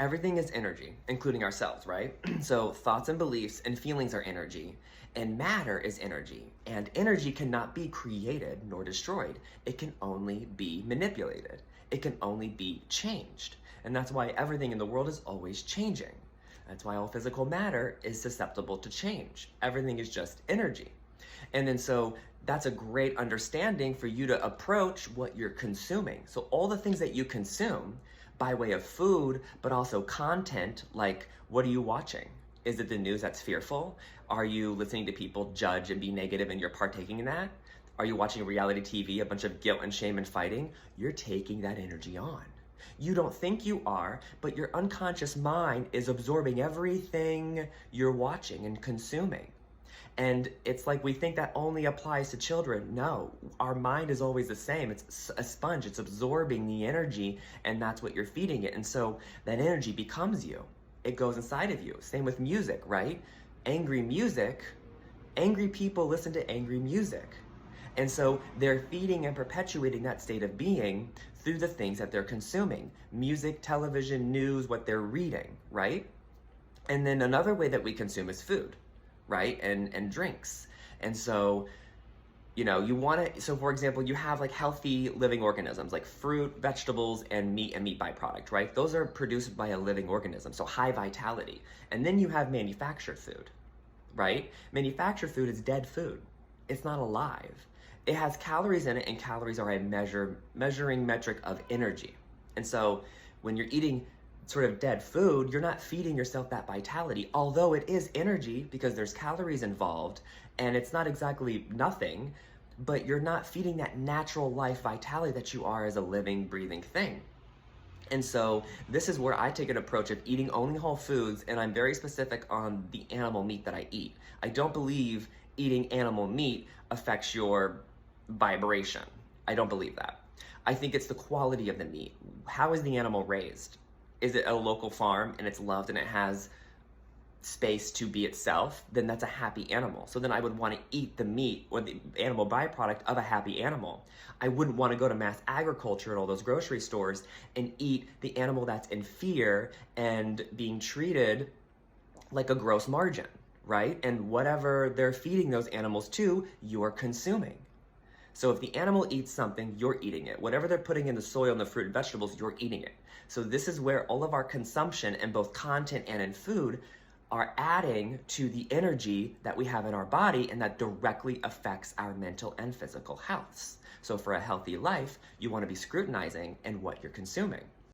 Everything is energy, including ourselves, right? So thoughts and beliefs and feelings are energy, and matter is energy. And energy cannot be created nor destroyed. It can only be manipulated. It can only be changed. And that's why everything in the world is always changing. That's why all physical matter is susceptible to change. Everything is just energy. And then so that's a great understanding for you to approach what you're consuming. So all the things that you consume by way of food, but also content, like what are you watching? Is it the news that's fearful? Are you listening to people judge and be negative and you're partaking in that? Are you watching reality TV, a bunch of guilt and shame and fighting? You're taking that energy on. You don't think you are, but your unconscious mind is absorbing everything you're watching and consuming. And it's like we think that only applies to children. No, our mind is always the same. It's a sponge, it's absorbing the energy, and that's what you're feeding it. And so that energy becomes you. It goes inside of you. Same with music, right? Angry music, angry people listen to angry music. And so they're feeding and perpetuating that state of being through the things that they're consuming. Music, television, news, what they're reading, right? And then another way that we consume is food, right? And drinks. And so, you want to, so for example, you have like healthy living organisms like fruit, vegetables, and meat byproduct, right? Those are produced by a living organism, so high vitality. And then you have manufactured food, right? Manufactured food is dead food. It's not alive. It has calories in it, and calories are a measuring metric of energy. And so when you're eating sort of dead food, you're not feeding yourself that vitality, although it is energy because there's calories involved and it's not exactly nothing, but you're not feeding that natural life vitality that you are as a living, breathing thing. And so this is where I take an approach of eating only whole foods, and I'm very specific on the animal meat that I eat. I don't believe eating animal meat affects your vibration. I don't believe that. I think it's the quality of the meat. How is the animal raised? Is it a local farm and it's loved and it has space to be itself? Then that's a happy animal. So then I would want to eat the meat or the animal byproduct of a happy animal. I wouldn't want to go to mass agriculture and all those grocery stores and eat the animal that's in fear and being treated like a gross margin, right? And whatever they're feeding those animals to, you're consuming. So if the animal eats something, you're eating it. Whatever they're putting in the soil and the fruit and vegetables, you're eating it. So this is where all of our consumption in both content and in food are adding to the energy that we have in our body, and that directly affects our mental and physical health. So for a healthy life, you want to be scrutinizing in what you're consuming.